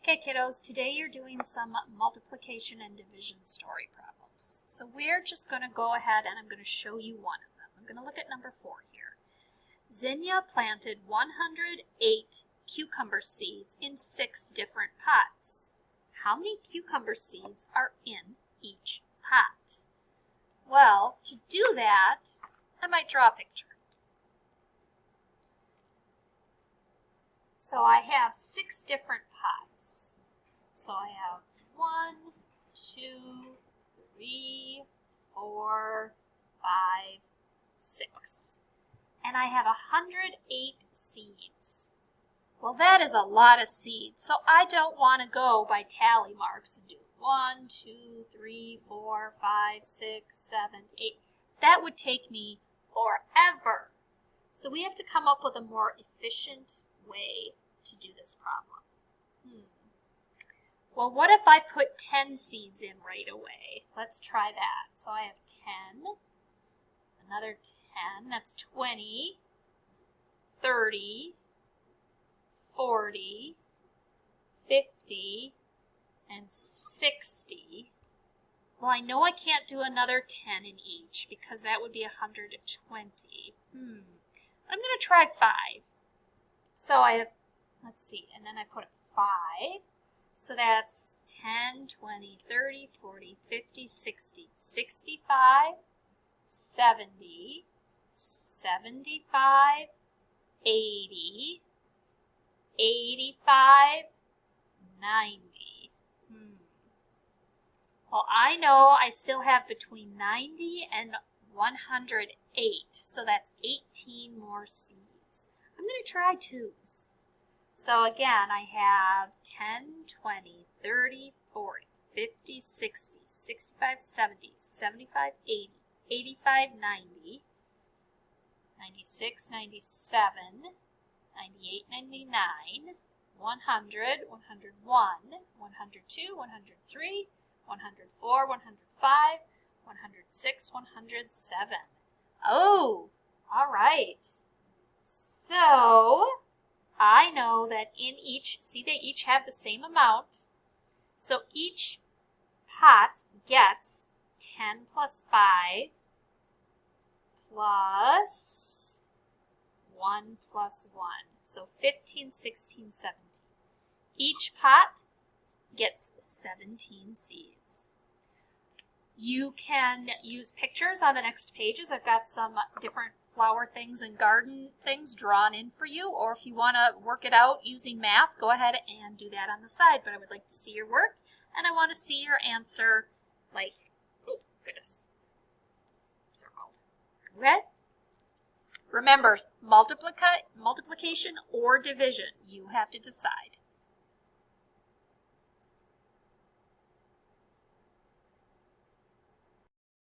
Okay, kiddos, today you're doing some multiplication and division story problems. So we're just going to go ahead and I'm going to show you one of them. I'm going to look at number 4 here. Zinnia planted 108 cucumber seeds in 6 different pots. How many cucumber seeds are in each pot? Well, to do that, I might draw a picture. So I have 6 different pots. So I have 1, 2, 3, 4, 5, 6. And I have 108 seeds. Well, that is a lot of seeds. So I don't want to go by tally marks and do 1, 2, 3, 4, 5, 6, 7, 8. That would take me forever. So we have to come up with a more efficient way to do this problem. Well, what if I put 10 seeds in right away? Let's try that. So I have 10, another 10, that's 20, 30, 40, 50, and 60. Well, I know I can't do another 10 in each because that would be 120. I'm going to try 5. So I have, let's see, and then I put a 5. So that's 10, 20, 30, 40, 50, 60, 65, 70, 75, 80, 85, 90. Well, I know I still have between 90 and 108, so that's 18 more seeds. I'm going to try 2s. So again, I have 10, 20, 30, 40, 50, 60, 65, 70, 75, 80, 85, 90, 96, 97, 98, 99, 100, 101, 102, 103, 104, 105, 106, 107. Oh, all right. So I know that in each, see they each have the same amount, so each pot gets 10 plus 5 plus 1 plus 1, so 15, 16, 17. Each pot gets 17 seeds. You can use pictures on the next pages. I've got some different flower things and garden things drawn in for you, or if you want to work it out using math, go ahead and do that on the side, but I would like to see your work and I want to see your answer like, oh goodness, circled. Okay? Remember, multiplication or division, you have to decide.